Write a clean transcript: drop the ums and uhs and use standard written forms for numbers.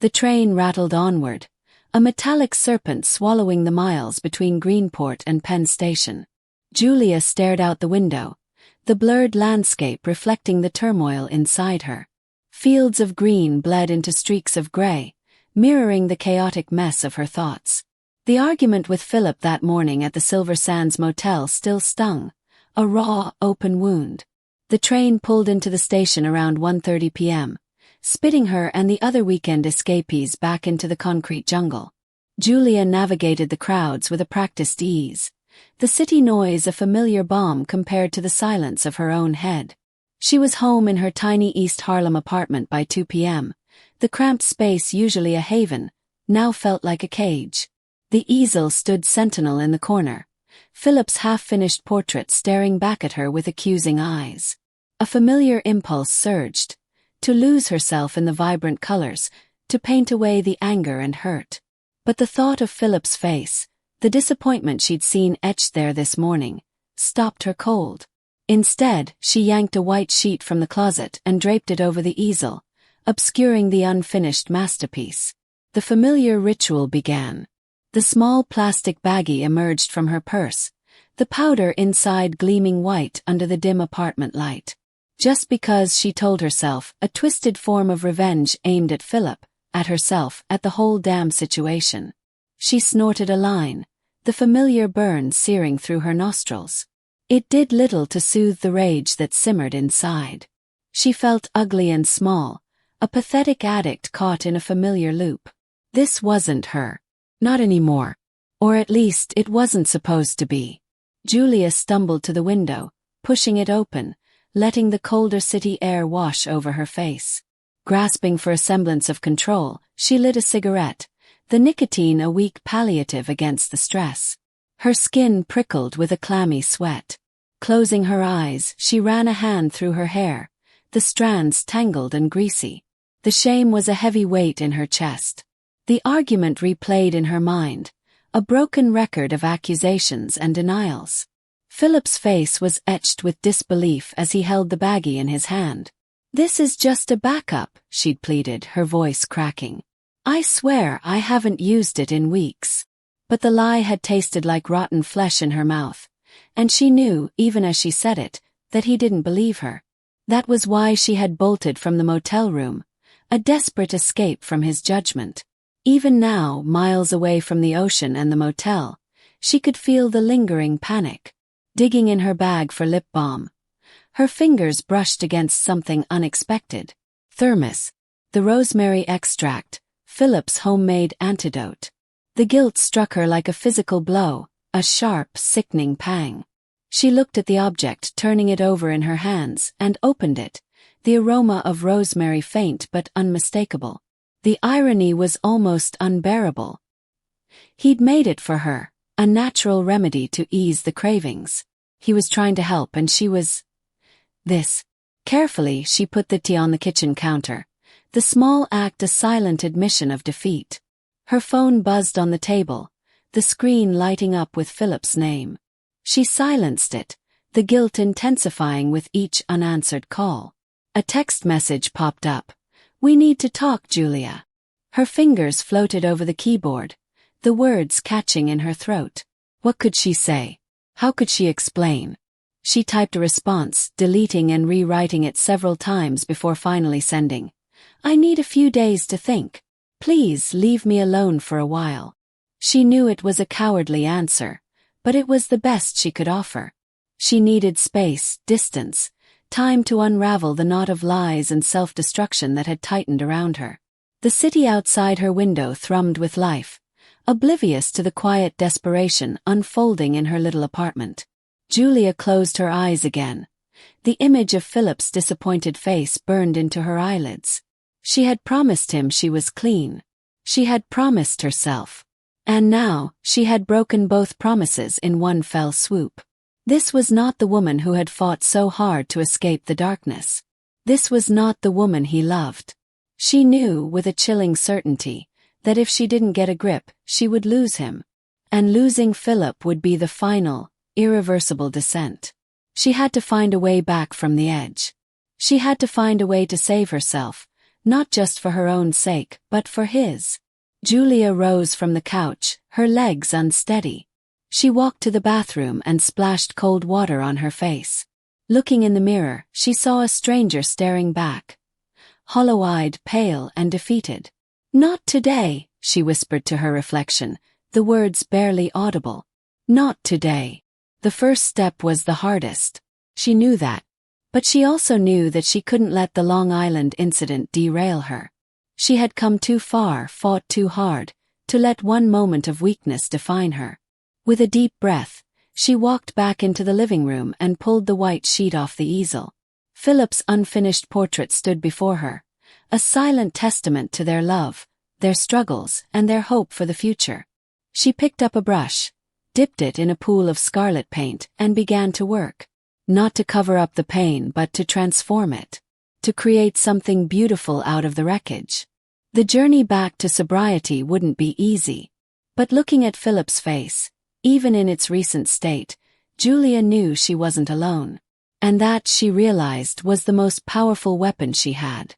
The train rattled onward, a metallic serpent swallowing the miles between Greenport and Penn Station. Julia stared out the window, the blurred landscape reflecting the turmoil inside her. Fields of green bled into streaks of gray, mirroring the chaotic mess of her thoughts. The argument with Philip that morning at the Silver Sands Motel still stung, a raw, open wound. The train pulled into the station around 1:30 p.m., spitting her and the other weekend escapees back into the concrete jungle. Julia navigated the crowds with a practiced ease, the city noise a familiar balm compared to the silence of her own head. She was home in her tiny East Harlem apartment by 2 p.m., the cramped space usually a haven, now felt like a cage. The easel stood sentinel in the corner, Philip's half-finished portrait staring back at her with accusing eyes. A familiar impulse surged, to lose herself in the vibrant colors, to paint away the anger and hurt. But the thought of Philip's face, the disappointment she'd seen etched there this morning, stopped her cold. Instead, she yanked a white sheet from the closet and draped it over the easel, obscuring the unfinished masterpiece. The familiar ritual began. The small plastic baggie emerged from her purse, the powder inside gleaming white under the dim apartment light. Just because, she told herself, a twisted form of revenge aimed at Philip, at herself, at the whole damn situation. She snorted a line, the familiar burn searing through her nostrils. It did little to soothe the rage that simmered inside. She felt ugly and small, a pathetic addict caught in a familiar loop. This wasn't her. Not anymore. Or at least it wasn't supposed to be. Julia stumbled to the window, pushing it open, letting the colder city air wash over her face. Grasping for a semblance of control, she lit a cigarette, the nicotine a weak palliative against the stress. Her skin prickled with a clammy sweat. Closing her eyes, she ran a hand through her hair, the strands tangled and greasy. The shame was a heavy weight in her chest. The argument replayed in her mind, a broken record of accusations and denials. Philip's face was etched with disbelief as he held the baggie in his hand. "This is just a backup," she'd pleaded, her voice cracking. "I swear I haven't used it in weeks." But the lie had tasted like rotten flesh in her mouth, and she knew, even as she said it, that he didn't believe her. That was why she had bolted from the motel room, a desperate escape from his judgment. Even now, miles away from the ocean and the motel, she could feel the lingering panic. Digging in her bag for lip balm, her fingers brushed against something unexpected. Thermos. The rosemary extract, Philip's homemade antidote. The guilt struck her like a physical blow, a sharp, sickening pang. She looked at the object, turning it over in her hands, and opened it, the aroma of rosemary faint but unmistakable. The irony was almost unbearable. He'd made it for her, a natural remedy to ease the cravings. He was trying to help and she was... this. Carefully, she put the tea on the kitchen counter, the small act a silent admission of defeat. Her phone buzzed on the table, the screen lighting up with Philip's name. She silenced it, the guilt intensifying with each unanswered call. A text message popped up. "We need to talk, Julia." Her fingers floated over the keyboard, the words catching in her throat. What could she say? How could she explain? She typed a response, deleting and rewriting it several times before finally sending. "I need a few days to think. Please leave me alone for a while." She knew it was a cowardly answer, but it was the best she could offer. She needed space, distance, time to unravel the knot of lies and self-destruction that had tightened around her. The city outside her window thrummed with life, oblivious to the quiet desperation unfolding in her little apartment. Julia closed her eyes again. The image of Philip's disappointed face burned into her eyelids. She had promised him she was clean. She had promised herself. And now, she had broken both promises in one fell swoop. This was not the woman who had fought so hard to escape the darkness. This was not the woman he loved. She knew, with a chilling certainty, that if she didn't get a grip, she would lose him. And losing Philip would be the final, irreversible descent. She had to find a way back from the edge. She had to find a way to save herself, not just for her own sake, but for his. Julia rose from the couch, her legs unsteady. She walked to the bathroom and splashed cold water on her face. Looking in the mirror, she saw a stranger staring back. Hollow-eyed, pale, and defeated. "Not today," she whispered to her reflection, the words barely audible. Not today. The first step was the hardest. She knew that. But she also knew that she couldn't let the Long Island incident derail her. She had come too far, fought too hard, to let one moment of weakness define her. With a deep breath, she walked back into the living room and pulled the white sheet off the easel. Philip's unfinished portrait stood before her, a silent testament to their love, their struggles, and their hope for the future. She picked up a brush, dipped it in a pool of scarlet paint, and began to work. Not to cover up the pain but to transform it. To create something beautiful out of the wreckage. The journey back to sobriety wouldn't be easy. But looking at Philip's face, even in its recent state, Julia knew she wasn't alone. And that, she realized, was the most powerful weapon she had.